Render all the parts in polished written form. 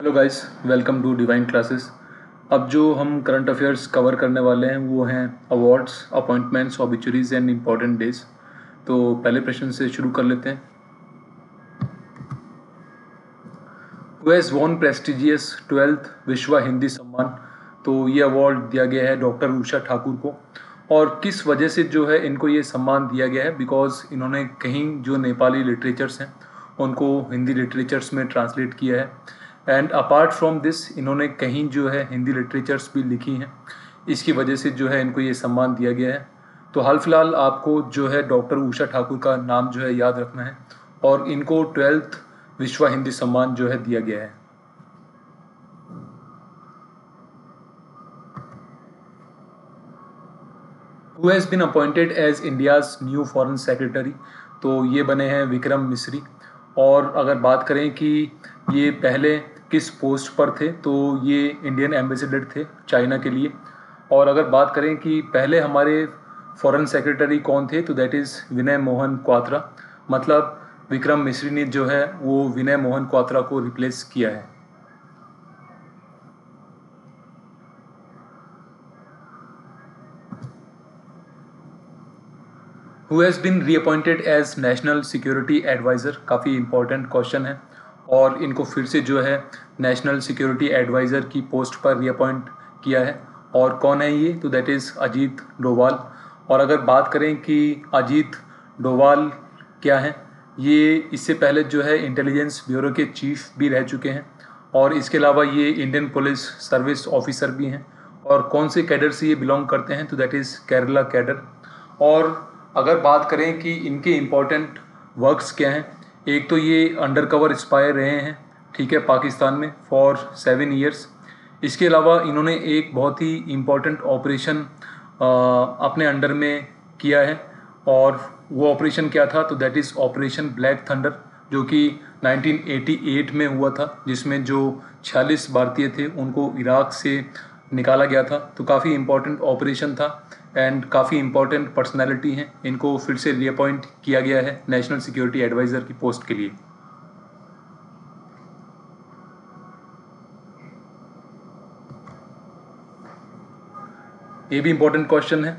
Hello guys, welcome to divine classes. अब जो हम करंट अफेयर्स कवर करने वाले हैं वो हैं awards, appointments, obituaries and important days. तो पहले प्रश्न से शुरू कर लेते हैं। Who has won prestigious 12th विश्व हिंदी सम्मान। तो ये अवार्ड दिया गया है डॉक्टर उषा ठाकुर को। और किस वजह से जो है इनको ये सम्मान दिया गया है, बिकॉज इन्होंने कहीं जो नेपाली लिटरेचर्स हैं उनको हिंदी लिटरेचर्स में ट्रांसलेट किया है। एंड अपार्ट फ्रॉम दिस इन्होंने कहीं जो है हिंदी लिटरेचर्स भी लिखी हैं। इसकी वजह से जो है इनको ये सम्मान दिया गया है। तो हाल फिलहाल आपको जो है डॉक्टर उषा ठाकुर का नाम जो है याद रखना है। और इनको 12th विश्व हिंदी सम्मान जो है दिया गया है। Who has been appointed as India's new foreign secretary. तो ये बने हैं विक्रम मिस्री। और अगर बात करें कि ये पहले किस पोस्ट पर थे, तो ये इंडियन एम्बेसडर थे चाइना के लिए। और अगर बात करें कि पहले हमारे फॉरेन सेक्रेटरी कौन थे, तो दैट इज़ विनय मोहन क्वात्रा। मतलब विक्रम मिस्री ने जो है वो विनय मोहन क्वात्रा को रिप्लेस किया है। Who has been reappointed as national security adviser. काफ़ी इंपॉर्टेंट क्वेश्चन है। और इनको फिर से जो है नेशनल सिक्योरिटी एडवाइज़र की पोस्ट पर रीअपॉइंट किया है। और कौन है ये, तो दैट इज़ अजीत डोभाल। और अगर बात करें कि अजीत डोभाल क्या है, ये इससे पहले जो है इंटेलिजेंस ब्यूरो के चीफ भी रह चुके हैं। और इसके अलावा ये इंडियन पुलिस सर्विस ऑफिसर भी हैं। और कौन से कैडर से ये बिलोंग करते हैं, तो दैट इज़ केरला कैडर। और अगर बात करें कि इनके इम्पॉर्टेंट वर्क्स क्या हैं, एक तो ये अंडर कवर स्पाई रहे हैं, ठीक है, पाकिस्तान में फॉर 7 ईयर्स। इसके अलावा इन्होंने एक बहुत ही इम्पॉर्टेंट ऑपरेशन अपने अंडर में किया है। और वो ऑपरेशन क्या था, तो that is operation black thunder, जो कि 1988 में हुआ था, जिसमें जो 46 भारतीय थे उनको इराक से निकाला गया था। तो काफ़ी इम्पॉर्टेंट ऑपरेशन था। एंड काफ़ी इंपॉर्टेंट पर्सनैलिटी हैं। इनको फिर से रीअपॉइंट किया गया है नेशनल सिक्योरिटी एडवाइज़र की पोस्ट के लिए। ये भी इंपॉर्टेंट क्वेश्चन है।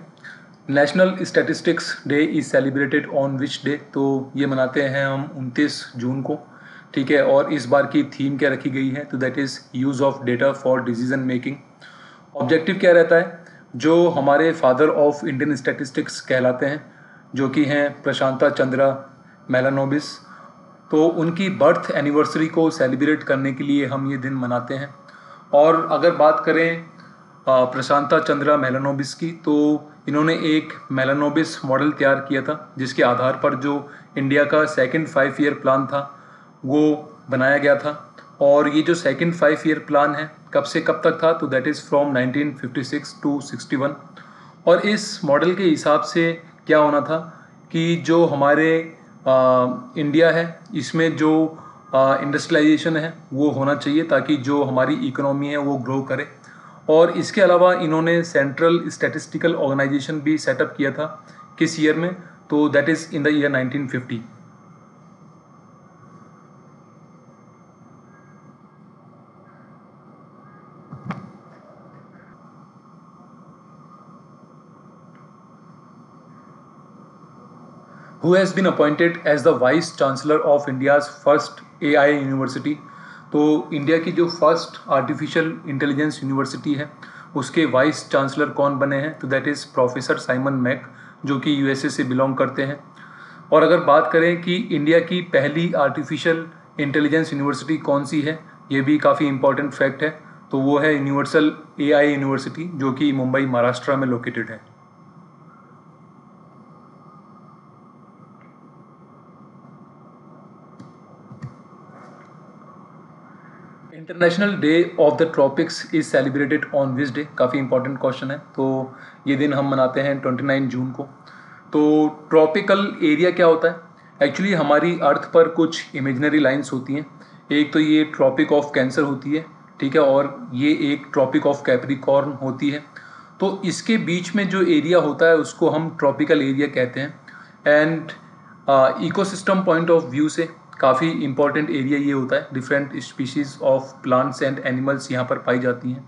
National statistics day is celebrated on which day. तो ये मनाते हैं हम 29 जून को, ठीक है। और इस बार की थीम क्या रखी गई है, तो that is use of data for decision making. Objective क्या रहता है, जो हमारे फादर ऑफ इंडियन स्टैटिस्टिक्स कहलाते हैं, जो कि हैं प्रशांता चंद्रा मेलानोबिस। तो उनकी बर्थ एनिवर्सरी को सेलिब्रेट करने के लिए हम ये दिन मनाते हैं। और अगर बात करें प्रशांता चंद्रा मेलानोबिस की, तो इन्होंने एक मेलानोबिस मॉडल तैयार किया था, जिसके आधार पर जो इंडिया का सेकंड 5 ईयर प्लान था वो बनाया गया था। और ये जो सेकंड 5 ईयर प्लान है कब से कब तक था, तो दैट इज़ फ्रॉम 1956 टू 61। और इस मॉडल के हिसाब से क्या होना था कि जो हमारे इंडिया है इसमें जो इंडस्ट्रियलाइजेशन है वो होना चाहिए, ताकि जो हमारी इकोनॉमी है वो ग्रो करे। और इसके अलावा इन्होंने सेंट्रल स्टैटिस्टिकल ऑर्गेनाइजेशन भी सेटअप किया था। किस ईयर में, तो that is in the year 1950। Who has been appointed as the vice chancellor of India's first AI university. तो इंडिया की जो फर्स्ट आर्टिफिशियल इंटेलिजेंस यूनिवर्सिटी है उसके वाइस चांसलर कौन बने हैं, तो that is professor Simon Mack, जो कि USA से बिलोंग करते हैं। और अगर बात करें कि इंडिया की पहली आर्टिफिशियल इंटेलिजेंस यूनिवर्सिटी कौन सी है, ये भी काफ़ी इंपॉर्टेंट फैक्ट है। तो वो है यूनिवर्सल AI यूनिवर्सिटी, जो कि मुंबई महाराष्ट्र में लोकेटेड है। International Day of the tropics is celebrated on which day. काफ़ी इंपॉर्टेंट क्वेश्चन है। तो ये दिन हम मनाते हैं 29 जून को। तो ट्रॉपिकल एरिया क्या होता है, एक्चुअली हमारी अर्थ पर कुछ इमेजिनरी लाइंस होती हैं। एक तो ये ट्रॉपिक ऑफ कैंसर होती है, ठीक है, और ये एक ट्रॉपिक ऑफ कैप्रिकॉर्न होती है। तो इसके बीच में जो एरिया होता है उसको हम ट्रॉपिकल एरिया कहते हैं। And ecosystem point of view से काफ़ी इम्पॉर्टेंट एरिया ये होता है, different species of plants and animals यहाँ पर पाई जाती हैं।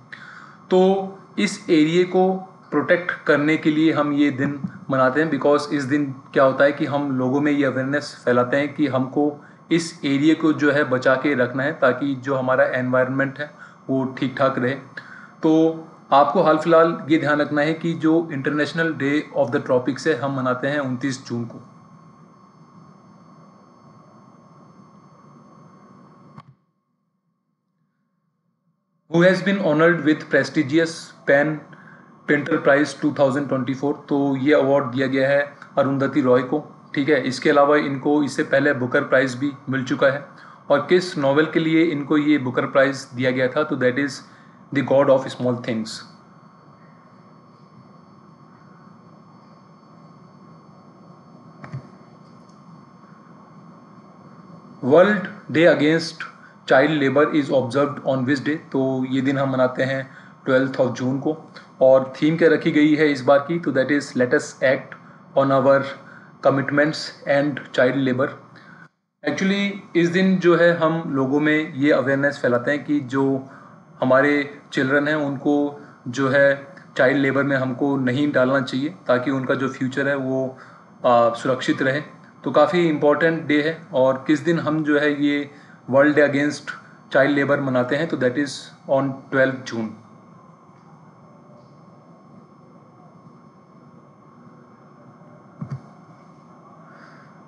तो इस एरिए को प्रोटेक्ट करने के लिए हम ये दिन मनाते हैं, बिकॉज इस दिन क्या होता है कि हम लोगों में ये अवेयरनेस फैलाते हैं कि हमको इस एरिए को जो है बचा के रखना है, ताकि जो हमारा एनवायरनमेंट है वो ठीक ठाक रहे। तो आपको हाल फिलहाल ये ध्यान रखना है कि जो international Day of the tropics है हम मनाते हैं 29 जून को। Who has been honored with prestigious PEN Pinter prize 2024, तो ये अवार्ड दिया गया है अरुंधति रॉय को। ठीक है, इसके अलावा इनको इससे पहले बुकर प्राइज भी मिल चुका है। और किस नॉवेल के लिए इनको ये बुकर प्राइज दिया गया था, तो that is the God of small things. World day against child labour is observed on which day, तो ये दिन हम मनाते हैं 12 जून को। और थीम क्या रखी गई है इस बार की, तो that is let us act on our commitments and child labour. Actually इस दिन जो है हम लोगों में ये अवेयरनेस फैलाते हैं कि जो हमारे चिल्ड्रन हैं उनको जो है चाइल्ड लेबर में हमको नहीं डालना चाहिए, ताकि उनका जो फ्यूचर है वो सुरक्षित रहे। तो काफ़ी इम्पॉर्टेंट डे है। और किस दिन हम जो है ये world day against child labour मनाते हैं, तो दैट इज़ ऑन 12 जून।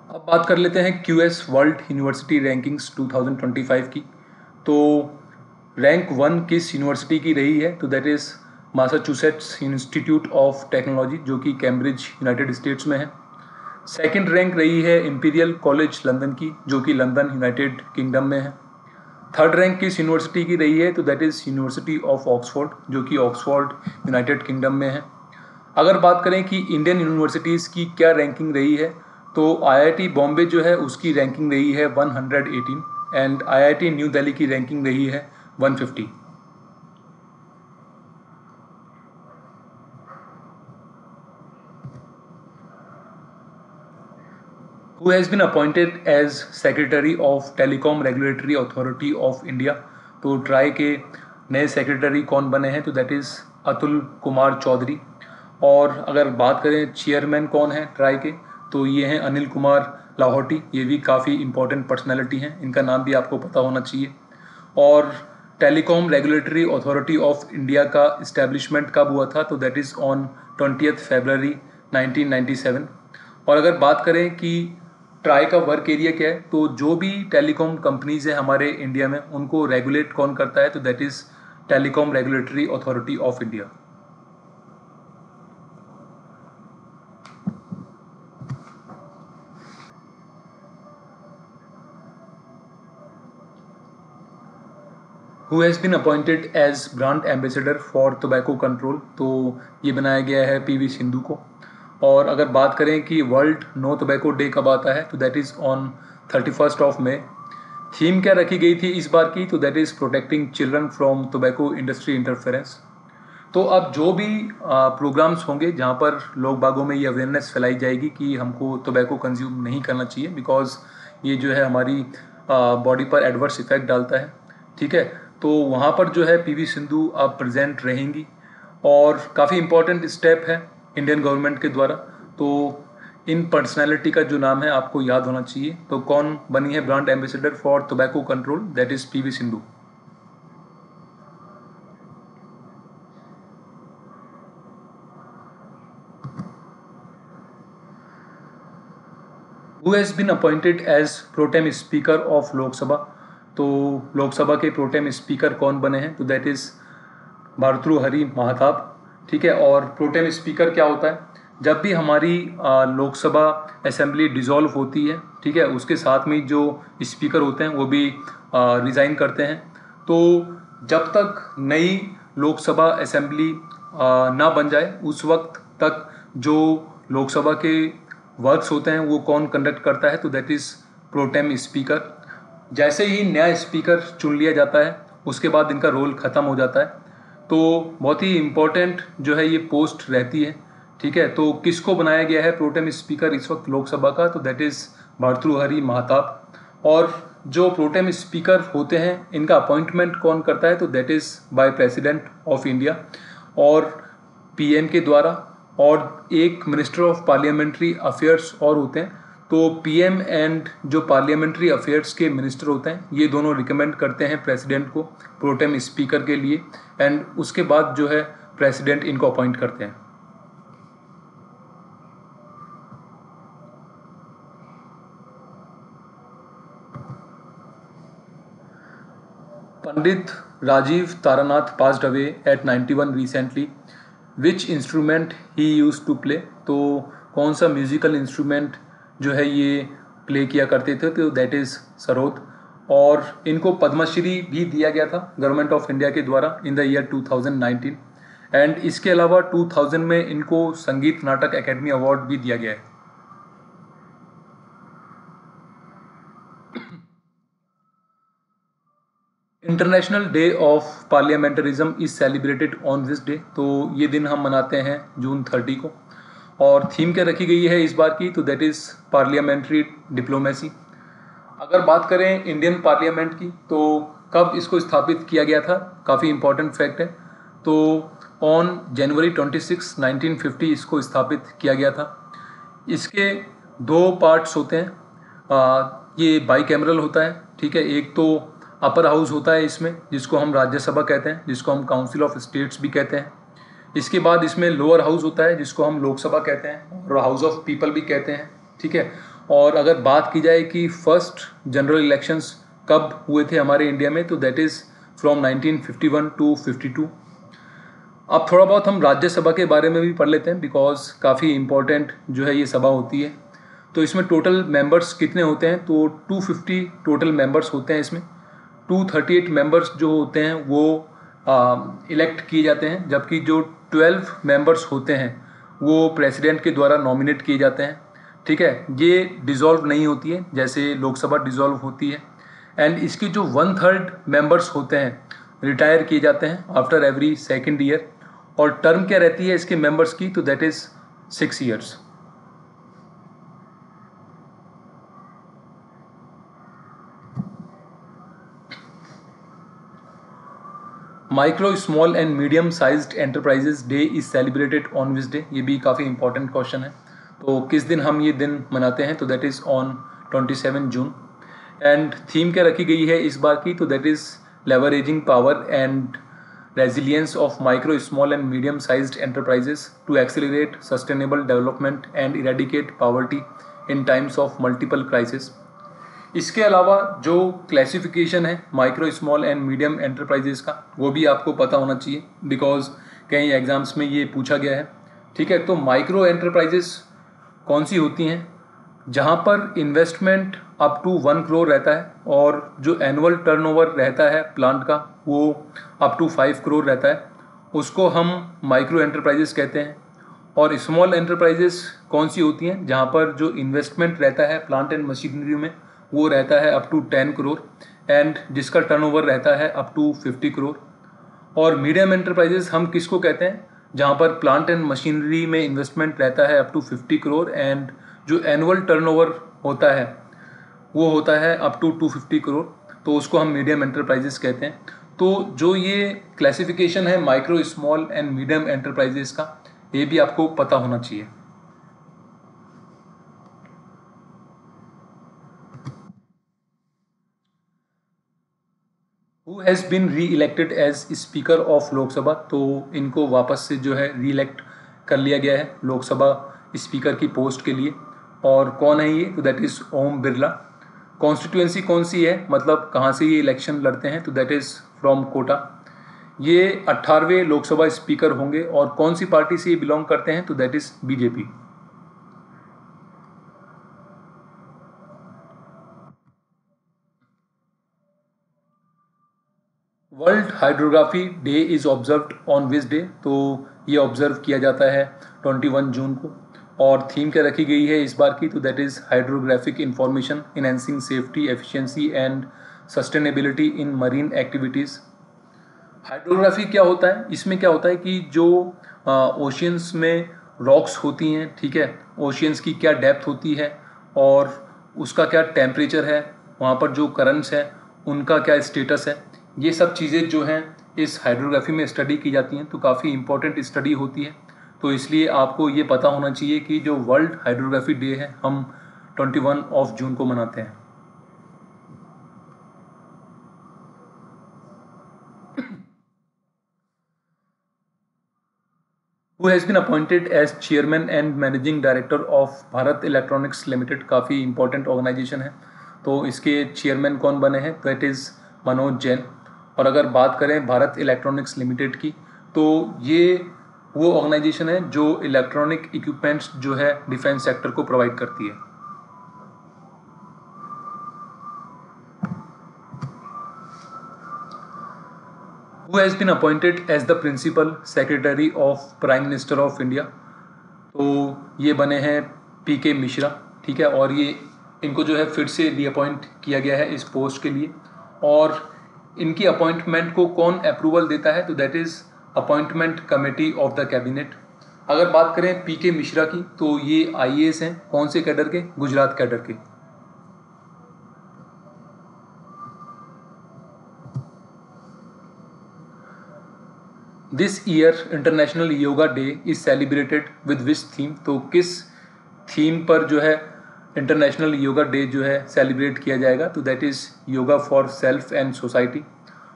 अब बात कर लेते हैं क्यूएस वर्ल्ड यूनिवर्सिटी रैंकिंग्स 2025 की। तो रैंक 1 किस यूनिवर्सिटी की रही है, तो that is Massachusetts institute of technology, जो कि कैम्ब्रिज यूनाइटेड स्टेट्स में है। सेकंड रैंक रही है इंपीरियल कॉलेज लंदन की, जो कि लंदन यूनाइटेड किंगडम में है। थर्ड रैंक किस यूनिवर्सिटी की रही है, तो that is university of Oxford, जो कि ऑक्सफोर्ड यूनाइटेड किंगडम में है। अगर बात करें कि इंडियन यूनिवर्सिटीज़ की क्या रैंकिंग रही है, तो आईआईटी बॉम्बे जो है उसकी रैंकिंग रही है 118 एंड आईआईटी न्यू दिल्ली की रैंकिंग रही है 150। Who has been appointed as Secretary of Telecom Regulatory Authority of India, तो ट्राई के नए सेक्रेटरी कौन बने हैं, तो दैट इज़ अतुल कुमार चौधरी। और अगर बात करें चेयरमैन कौन है ट्राई के, तो ये हैं अनिल कुमार लाहौटी। ये भी काफ़ी इंपॉर्टेंट पर्सनैलिटी हैं, इनका नाम भी आपको पता होना चाहिए। और telecom regulatory authority of India का इस्टेब्लिशमेंट कब हुआ था, तो दैट इज़ ऑन 20 फरवरी 1997। और अगर बात करें कि ट्राई का वर्क एरिया क्या है, तो जो भी टेलीकॉम कंपनीज है हमारे इंडिया में उनको रेगुलेट कौन करता है, तो that is telecom regulatory authority of India. Who has been appointed as brand ambassador for tobacco control, तो ये बनाया गया है पीवी सिंधु को। और अगर बात करें कि वर्ल्ड नो टोबैको डे कब आता है, तो that is on 31 May. Theme क्या रखी गई थी इस बार की, तो that is protecting children from tobacco industry interference. तो अब जो भी प्रोग्राम्स होंगे जहाँ पर लोग बागों में ये अवेयरनेस फैलाई जाएगी कि हमको टोबैको कंज्यूम नहीं करना चाहिए, बिकॉज ये जो है हमारी बॉडी पर एडवर्स इफेक्ट डालता है। ठीक है, तो वहाँ पर जो है पीवी सिंधु अब प्रेजेंट रहेंगी। और काफ़ी इम्पोर्टेंट स्टेप है इंडियन गवर्नमेंट के द्वारा। तो इन पर्सनैलिटी का जो नाम है आपको याद होना चाहिए। तो कौन बनी है brand ambassador for tobacco control, that is PV Sindhu. Who has been appointed as pro tem speaker of Lok Sabha, तो लोकसभा के प्रोटेम स्पीकर कौन बने हैं, तो दैट इज़ भर्तृहरि महताब। ठीक है, और प्रोटेम स्पीकर क्या होता है, जब भी हमारी लोकसभा असेंबली डिसॉल्व होती है, ठीक है, उसके साथ में जो स्पीकर होते हैं वो भी रिज़ाइन करते हैं। तो जब तक नई लोकसभा असेंबली ना बन जाए उस वक्त तक जो लोकसभा के वर्क्स होते हैं वो कौन कंडक्ट करता है, तो दैट इज़ प्रोटेम स्पीकर। जैसे ही नया स्पीकर चुन लिया जाता है उसके बाद इनका रोल ख़त्म हो जाता है। तो बहुत ही इम्पोर्टेंट जो है ये पोस्ट रहती है। ठीक है, तो किसको बनाया गया है प्रोटेम स्पीकर इस वक्त लोकसभा का, तो दैट इज़ भर्तृहरि महताब। और जो प्रोटेम स्पीकर होते हैं इनका अपॉइंटमेंट कौन करता है, तो that is by president of India और पीएम के द्वारा, और एक मिनिस्टर ऑफ पार्लियामेंट्री अफेयर्स और होते हैं। तो पीएम एंड जो पार्लियामेंट्री अफेयर्स के मिनिस्टर होते हैं ये दोनों रिकमेंड करते हैं प्रेसिडेंट को प्रोटेम स्पीकर के लिए, एंड उसके बाद जो है प्रेसिडेंट इनको अपॉइंट करते हैं। Pandit Rajiv Taranath passed away at 91 recently. Which instrument he used to play? तो कौन सा म्यूजिकल इंस्ट्रूमेंट जो है ये प्ले किया करते थे, तो दैट इज़ सरोद। और इनको पद्मश्री भी दिया गया था गवर्नमेंट ऑफ इंडिया के द्वारा इन द ईयर 2019, एंड इसके अलावा 2000 में इनको संगीत नाटक एकेडमी अवार्ड भी दिया गया है। International Day of Parliamentarism is celebrated on this day, तो ये दिन हम मनाते हैं जून 30 को, और थीम क्या रखी गई है इस बार की, तो दैट इज़ पार्लियामेंट्री डिप्लोमेसी। अगर बात करें इंडियन पार्लियामेंट की, तो कब इसको स्थापित किया गया था, काफ़ी इंपॉर्टेंट फैक्ट है। तो ऑन जनवरी 26, 1950 इसको स्थापित किया गया था। इसके दो पार्ट्स होते हैं, ये बाई कैमरल होता है, ठीक है। एक तो अपर हाउस होता है इसमें, जिसको हम राज्यसभा कहते हैं, जिसको हम काउंसिल ऑफ स्टेट्स भी कहते हैं। इसके बाद इसमें लोअर हाउस होता है, जिसको हम लोकसभा कहते हैं और हाउस ऑफ पीपल भी कहते हैं, ठीक है। और अगर बात की जाए कि फर्स्ट जनरल इलेक्शंस कब हुए थे हमारे इंडिया में, तो दैट इज़ फ्रॉम 1951 टू 52। अब थोड़ा बहुत हम राज्यसभा के बारे में भी पढ़ लेते हैं, बिकॉज काफ़ी इम्पोर्टेंट जो है ये सभा होती है। तो इसमें टोटल मेंबर्स कितने होते हैं, तो 250 टोटल मेंबर्स होते हैं इसमें। 238 मेंबर्स जो होते हैं वो इलेक्ट किए जाते हैं, जबकि जो 12 मेंबर्स होते हैं वो प्रेसिडेंट के द्वारा नॉमिनेट किए जाते हैं, ठीक है। ये डिज़ोल्व नहीं होती है जैसे लोकसभा डिज़ोल्व होती है। एंड इसकी जो 1/3 मेंबर्स होते हैं रिटायर किए जाते हैं आफ्टर एवरी सेकेंड ईयर, और टर्म क्या रहती है इसके मेंबर्स की, तो that is 6 years. Micro small and medium sized enterprises day is celebrated on which day, ये भी काफ़ी इंपॉर्टेंट क्वेश्चन है। तो किस दिन हम ये दिन मनाते हैं, तो that is on 27 June. And theme क्या रखी गई है इस बार की, तो that is leveraging power and resilience of micro small and medium sized enterprises to accelerate sustainable development and eradicate poverty in times of multiple crisis. इसके अलावा जो क्लासिफिकेशन है micro small and medium enterprises का, वो भी आपको पता होना चाहिए, बिकॉज कई एग्जाम्स में ये पूछा गया है, ठीक है। तो माइक्रो एंटरप्राइजेस कौन सी होती हैं, जहाँ पर इन्वेस्टमेंट अप टू 1 करोड़ रहता है, और जो एनुअल टर्नओवर रहता है प्लांट का वो अप टू 5 करोड़ रहता है, उसको हम माइक्रो एंटरप्राइजेस कहते हैं। और स्मॉल एंटरप्राइजेस कौन सी होती हैं, जहाँ पर जो इन्वेस्टमेंट रहता है प्लांट एंड मशीनरी में वो रहता है अप टू 10 करोड़, एंड जिसका टर्नओवर रहता है अप टू 50 करोड़। और मीडियम एंटरप्राइजेस हम किसको कहते हैं, जहाँ पर प्लांट एंड मशीनरी में इन्वेस्टमेंट रहता है अप टू 50 करोड़, एंड जो एनुअल टर्नओवर होता है वो होता है अप टू 250 करोड़, तो उसको हम मीडियम एंटरप्राइजेस कहते हैं। तो जो ये क्लासिफिकेशन है micro small and medium enterprises का, ये भी आपको पता होना चाहिए। Who has been reelected as speaker of Lok Sabha, तो इनको वापस से जो है री इलेक्ट कर लिया गया है लोकसभा स्पीकर की पोस्ट के लिए। और कौन है ये, तो that is Om Birla. Constituency कौन सी है, मतलब कहाँ से ये इलेक्शन लड़ते हैं, तो दैट इज़ फ्रॉम कोटा। ये 18वें लोकसभा स्पीकर होंगे, और कौन सी पार्टी से ये बिलोंग करते हैं, तो that is BJP. World hydrography day is observed on which day, तो ये ऑब्जर्व किया जाता है 21 जून को। और थीम क्या रखी गई है इस बार की, तो that is hydrographic information enhancing safety efficiency and sustainability in marine activities. Hydrography क्या होता है, इसमें क्या होता है कि जो ओशियंस में रॉक्स होती हैं, ठीक है, ओशियंस की क्या डेप्थ होती है और उसका क्या टेम्परेचर है, वहाँ पर जो करंट्स हैं उनका क्या स्टेटस है, ये सब चीज़ें जो हैं इस हाइड्रोग्राफी में स्टडी की जाती हैं। तो काफ़ी इंपॉर्टेंट स्टडी होती है। तो इसलिए आपको ये पता होना चाहिए कि जो वर्ल्ड हाइड्रोग्राफी डे है हम 21 जून को मनाते हैं। Who has been appointed as chairman and managing director of Bharat electronics limited, काफ़ी इंपॉर्टेंट ऑर्गेनाइजेशन है। तो इसके चेयरमैन कौन बने हैं, दैट इज़ मनोज जैन। और अगर बात करें भारत इलेक्ट्रॉनिक्स लिमिटेड की, तो ये वो ऑर्गेनाइजेशन है जो इलेक्ट्रॉनिक इक्विपमेंट्स जो है डिफेंस सेक्टर को प्रोवाइड करती है। Who has been appointed as the principal secretary of prime minister of India, तो ये बने हैं पीके मिश्रा, ठीक है। और ये इनको जो है फिर से रीअपॉइंट किया गया है इस पोस्ट के लिए। और इनकी अपॉइंटमेंट को कौन अप्रूवल देता है, तो that is appointment committee of the cabinet. अगर बात करें पीके मिश्रा की, तो ये आईएएस हैं, कौन से कैडर के, गुजरात कैडर के। This year international yoga day is celebrated with which theme, तो किस थीम पर जो है इंटरनेशनल योगा डे जो है सेलिब्रेट किया जाएगा, तो that is yoga for self and society.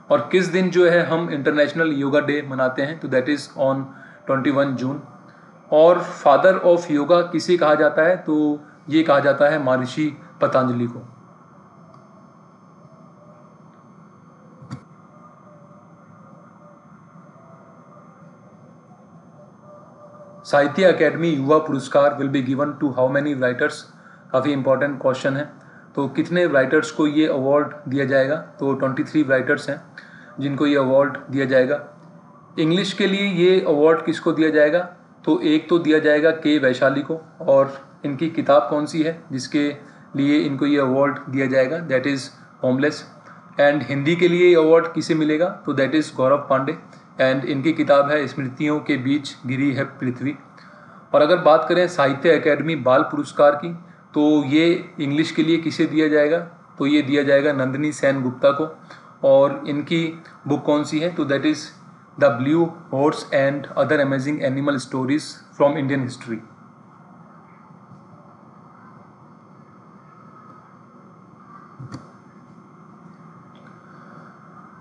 और किस दिन जो है हम इंटरनेशनल योगा डे मनाते हैं, तो दैट इज़ ऑन 21 जून। और फादर ऑफ योगा किसे कहा जाता है, तो ये कहा जाता है महर्षि पतंजलि को। साहित्य Akademi Yuva Puraskar will be given to how many writers, काफ़ी इंपॉर्टेंट क्वेश्चन है। तो कितने राइटर्स को ये अवार्ड दिया जाएगा, तो 23 राइटर्स हैं जिनको ये अवार्ड दिया जाएगा। इंग्लिश के लिए ये अवार्ड किसको दिया जाएगा, तो एक तो दिया जाएगा के वैशाली को, और इनकी किताब कौन सी है जिसके लिए इनको ये अवार्ड दिया जाएगा, that is homeless. And Hindi के लिए ये अवार्ड किसे मिलेगा, तो that is Gaurav Pandey, and इनकी किताब है स्मृतियों के बीच गिरी है पृथ्वी। और अगर बात करें साहित्य अकेडमी बाल पुरस्कार की, तो ये इंग्लिश के लिए किसे दिया जाएगा, तो ये दिया जाएगा नंदिनी सेन गुप्ता को। और इनकी बुक कौन सी है, तो that is the blue horse and other amazing animal stories from Indian history.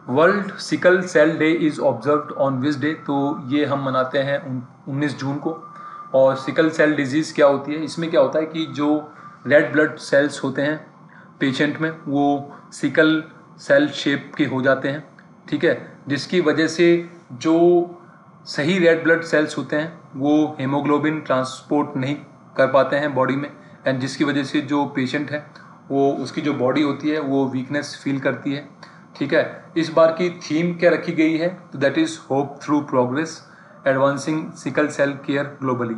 World sickle cell day is observed on which day, तो ये हम मनाते हैं 19 जून को। और सिकल सेल डिजीज़ क्या होती है, इसमें क्या होता है कि जो रेड ब्लड सेल्स होते हैं पेशेंट में, वो सिकल सेल शेप के हो जाते हैं, ठीक है, जिसकी वजह से जो सही रेड ब्लड सेल्स होते हैं वो हेमोग्लोबिन ट्रांसपोर्ट नहीं कर पाते हैं बॉडी में, एंड जिसकी वजह से जो पेशेंट है वो उसकी जो बॉडी होती है वो वीकनेस फील करती है, ठीक है। इस बार की थीम क्या रखी गई है, तो that is hope through progress, advancing sickle cell care globally.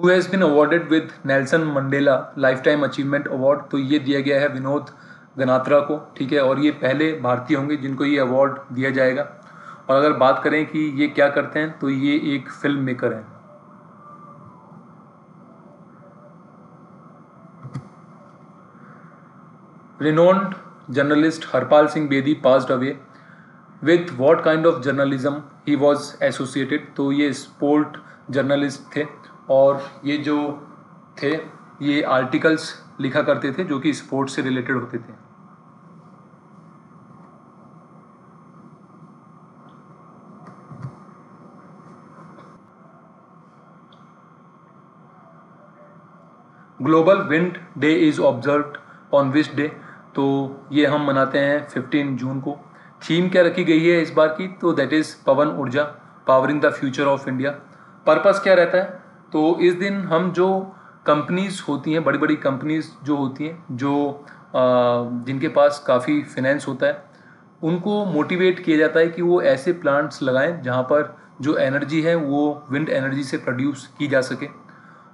Who has been awarded with Nelson Mandela lifetime achievement award, तो ये दिया गया है विनोद गनात्रा को, ठीक है। और ये पहले भारतीय होंगे जिनको ये अवार्ड दिया जाएगा। और अगर बात करें कि ये क्या करते हैं, तो ये एक फिल्म मेकर हैं। Renowned journalist Harpal Singh Bedi passed away. With what kind of journalism he was associated, तो ये स्पोर्ट जर्नलिस्ट थे, और ये जो थे ये आर्टिकल्स लिखा करते थे जो कि स्पोर्ट्स से रिलेटेड होते थे। Global wind day is observed on which day, तो ये हम मनाते हैं 15 जून को। थीम क्या रखी गई है इस बार की, तो दैट इज़ पवन ऊर्जा, powering the future of India. Purpose क्या रहता है, तो इस दिन हम जो कंपनीज होती हैं, बड़ी बड़ी कंपनीज जो होती हैं, जो जिनके पास काफ़ी फिनेंस होता है, उनको मोटिवेट किया जाता है कि वो ऐसे प्लांट्स लगाएं जहाँ पर जो एनर्जी है वो विंड एनर्जी से प्रोड्यूस की जा सके।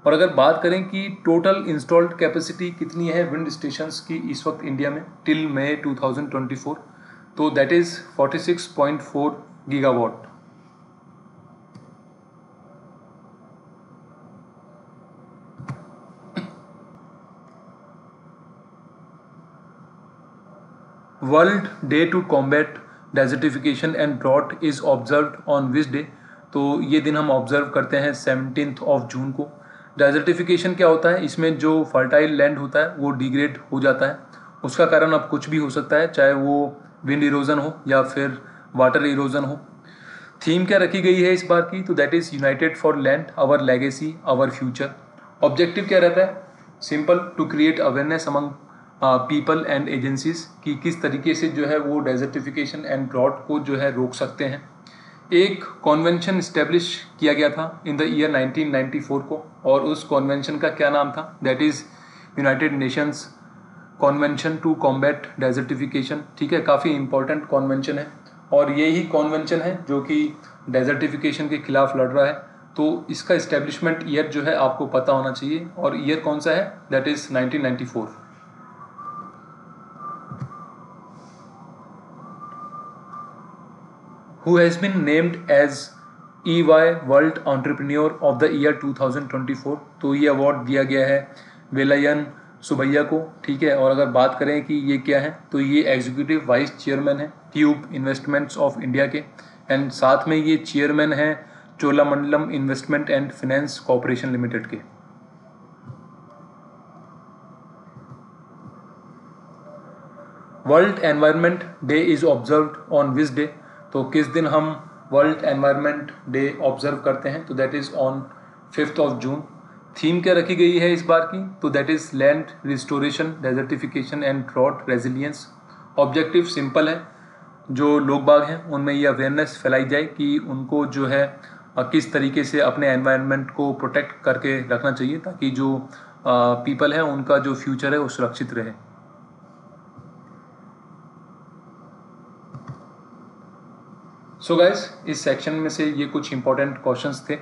और अगर बात करें कि टोटल इंस्टॉल्ड कैपेसिटी कितनी है विंड स्टेशंस की इस वक्त इंडिया में टिल मई 2024, तो that is 46.4 gigawatt. World day to combat desertification and drought is observed on which day, तो ये दिन हम ऑब्जर्व करते हैं 17 जून को। डेजर्टिफिकेशन क्या होता है, इसमें जो फर्टाइल लैंड होता है वो डिग्रेड हो जाता है। उसका कारण अब कुछ भी हो सकता है, चाहे वो विंड इरोजन हो या फिर वाटर इरोजन हो। थीम क्या रखी गई है इस बार की, तो that is united for land, our legacy, our future. Objective क्या रहता है, simple, to create awareness among people and agencies कि किस तरीके से जो है वो डेजर्टिफिकेशन एंड ड्रॉट को जो है रोक सकते हैं। एक कॉन्वेंशन इस्टेब्लिश किया गया था इन द ईयर 1994 को, और उस कॉन्वेंशन का क्या नाम था, that is United Nations convention to combat desertification. ठीक है, काफ़ी इंपॉर्टेंट कॉन्वेंशन है, और यही कॉन्वेंशन है जो कि डेजर्टिफिकेशन के खिलाफ लड़ रहा है। तो इसका इस्टेब्लिशमेंट ईयर जो है आपको पता होना चाहिए, और ईयर कौन सा है, that is 1994। Who has been named as EY World Entrepreneur of the Year 2024, तो ये अवार्ड दिया गया है वेलायन सुबैया को। ठीक है, और अगर बात करें कि ये क्या है, तो ये एग्जीक्यूटिव वाइस चेयरमैन है ट्यूब इन्वेस्टमेंट्स ऑफ इंडिया के, एंड साथ में ये चेयरमैन है Cholamandalam Investment and Finance Corporation Limited के। World Environment Day is observed on which day, तो किस दिन हम वर्ल्ड एनवायरनमेंट डे ऑब्जर्व करते हैं, तो that is on 5 June. Theme क्या रखी गई है इस बार की, तो that is land restoration, desertification and drought resilience. Objective simple है, जो लोग बाग हैं उनमें ये अवेयरनेस फैलाई जाए कि उनको जो है किस तरीके से अपने एनवायरनमेंट को प्रोटेक्ट करके रखना चाहिए, ताकि जो पीपल है उनका जो फ्यूचर है वो सुरक्षित रहे। सो गाइस, इस सेक्शन में से ये कुछ इंपॉर्टेंट क्वेश्चंस थे।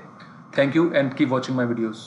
Thank you and keep watching my videos.